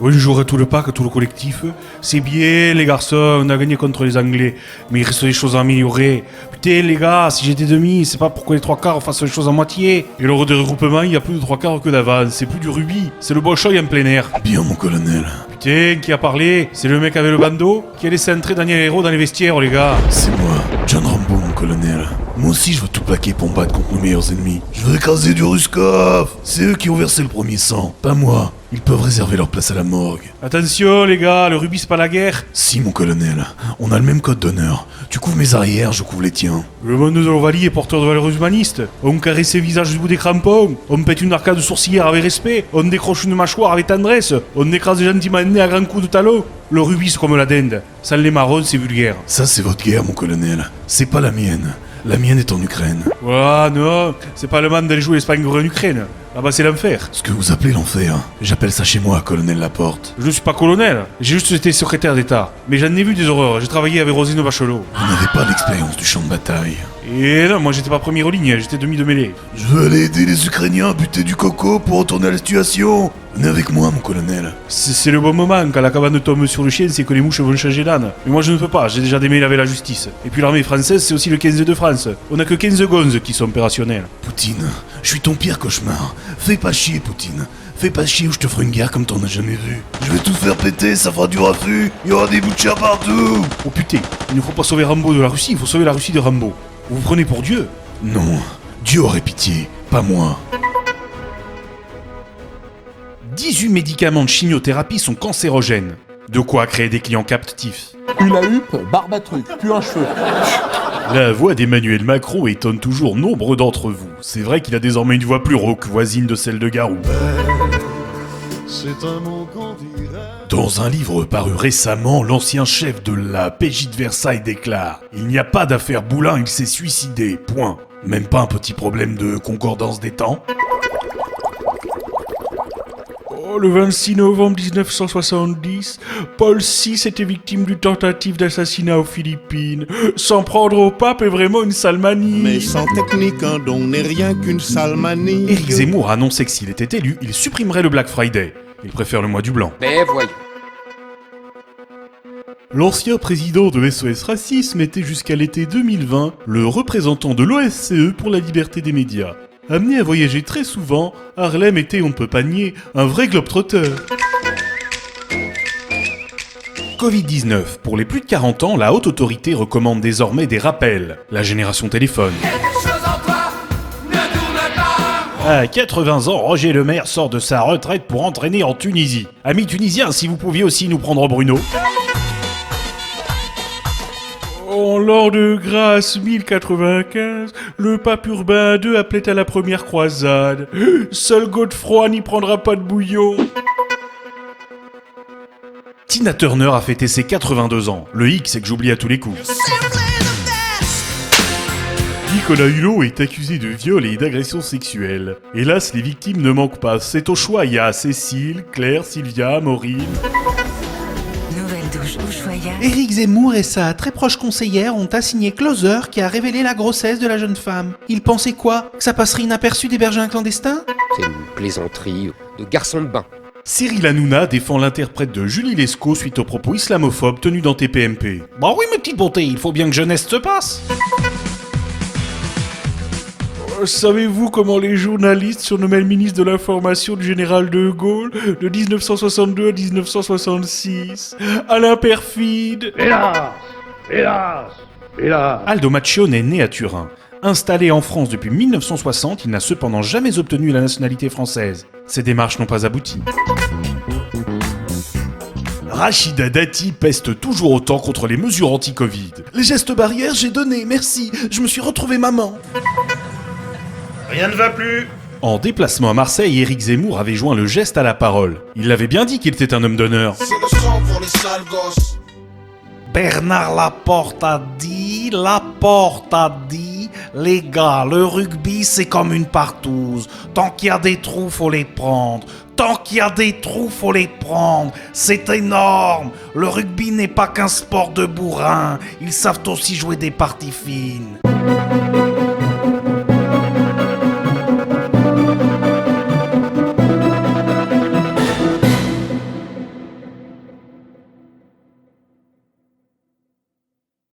Bonjour à tout le pack, à tout le collectif. C'est bien les garçons, on a gagné contre les Anglais, mais il reste des choses à améliorer. Putain les gars, si j'étais demi, c'est pas pour que les trois quarts fassent les choses à moitié. Et lors de regroupement, il y a plus de trois quarts que d'avance, c'est plus du rugby, c'est le bolchoï en plein air. Bien mon colonel. Putain, qui a parlé? C'est le mec avec le bandeau qui a laissé entrer Daniel Hérault dans les vestiaires, les gars. C'est moi, John Rambo mon colonel. Moi aussi je veux tout plaquer pour me battre contre nos meilleurs ennemis. Je veux écraser du Ruskov. C'est eux qui ont versé le premier sang, pas moi. Ils peuvent réserver leur place à la morgue. Attention les gars, le rugby c'est pas la guerre. Si mon colonel, on a le même code d'honneur. Tu couvres mes arrières, je couvre les tiens. Le monde de l'Ovalie est porteur de valeurs humanistes. On caresse ses visages du bout des crampons. On pète une arcade sourcilière avec respect. On décroche une mâchoire avec tendresse. On écrase gentiment le nez à grands coups de talon. Le rugby c'est comme la dinde. Sans les marrons c'est vulgaire. Ça c'est votre guerre mon colonel. C'est pas la mienne. La mienne est en Ukraine. Ah non, c'est pas le man d'aller jouer l'Espagne en Ukraine. Là-bas c'est l'enfer. Ce que vous appelez l'enfer, j'appelle ça chez moi, colonel Laporte. Je ne suis pas colonel, j'ai juste été secrétaire d'État. Mais j'en ai vu des horreurs, j'ai travaillé avec Rosine Bachelot. Vous n'avez pas l'expérience du champ de bataille. Et non, moi j'étais pas première ligne, j'étais demi de mêlée. Je veux aller aider les Ukrainiens à buter du coco pour retourner à la situation. Venez avec moi, mon colonel. C'est le bon moment, quand la cabane tombe sur le chien, c'est que les mouches vont changer d'âne. Mais moi je ne peux pas, j'ai déjà démêlé avec la justice. Et puis l'armée française, c'est aussi le 15 de France. On a que 15 gonzes qui sont opérationnels. Poutine, je suis ton pire cauchemar. Fais pas chier, Poutine. Fais pas chier ou je te ferai une guerre comme t'en as jamais vu. Je vais tout faire péter, ça fera du raffut. Il y aura des bouts de chair partout. Oh putain, il ne faut pas sauver Rambo de la Russie, il faut sauver la Russie de Rambo. Vous vous prenez pour Dieu? Non, Dieu aurait pitié, pas moi. 18 médicaments de chimiothérapie sont cancérogènes. De quoi créer des clients captifs. Une huppe, barbe à truc, plus un cheveu. La voix d'Emmanuel Macron étonne toujours nombre d'entre vous. C'est vrai qu'il a désormais une voix plus rauque, voisine de celle de Garou. C'est un mot qu'on dirait. Dans un livre paru récemment, l'ancien chef de la PJ de Versailles déclare « Il n'y a pas d'affaire Boulin, il s'est suicidé, point. Même pas un petit problème de concordance des temps ?» Le 26 novembre 1970, Paul VI était victime d'une tentative d'assassinat aux Philippines. S'en prendre au pape est vraiment une sale manie. Mais sans technique, un don n'est rien qu'une sale manie. Éric Zemmour a annoncé que s'il était élu, il supprimerait le Black Friday. Il préfère le mois du blanc. Mais voyons. L'ancien président de SOS Racisme était jusqu'à l'été 2020 le représentant de l'OSCE pour la liberté des médias. Amené à voyager très souvent, Harlem était, on ne peut pas nier, un vrai globe-trotter. Covid-19. Pour les plus de 40 ans, la haute autorité recommande désormais des rappels. La génération téléphone. À 80 ans, Roger Le Maire sort de sa retraite pour entraîner en Tunisie. Amis tunisiens, si vous pouviez aussi nous prendre Bruno. En l'an de grâce 1095, le pape Urbain II appelait à la première croisade. Seul Godefroy n'y prendra pas de bouillon. Tina Turner a fêté ses 82 ans. Le hic, c'est que j'oublie à tous les coups. Nicolas Hulot est accusé de viol et d'agression sexuelle. Hélas, les victimes ne manquent pas. C'est au choix, il y a Cécile, Claire, Sylvia, Maureen... Éric Zemmour et sa très proche conseillère ont assigné Closer qui a révélé la grossesse de la jeune femme. Il pensait quoi? Que ça passerait inaperçu d'héberger un clandestin? C'est une plaisanterie de garçon de bain. Cyril Hanouna défend l'interprète de Julie Lescaut suite aux propos islamophobes tenus dans TPMP. Bah oui, mes petites bontés, il faut bien que jeunesse se passe. Savez-vous comment les journalistes surnommaient le ministre de l'Information du général de Gaulle de 1962 à 1966? Alain Perfide. Hélas. Aldo Macchione est né à Turin. Installé en France depuis 1960, il n'a cependant jamais obtenu la nationalité française. Ses démarches n'ont pas abouti. Rachida Dati peste toujours autant contre les mesures anti-Covid. Les gestes barrières, j'ai donné, merci. Je me suis retrouvé maman. Rien ne va plus. En déplacement à Marseille, Éric Zemmour avait joint le geste à la parole. Il l'avait bien dit qu'il était un homme d'honneur. C'est le sang pour les sales gosses. Bernard Laporte a dit, Les gars, le rugby c'est comme une partouze. Tant qu'il y a des trous, faut les prendre. Tant qu'il y a des trous, faut les prendre. C'est énorme. Le rugby n'est pas qu'un sport de bourrin. Ils savent aussi jouer des parties fines.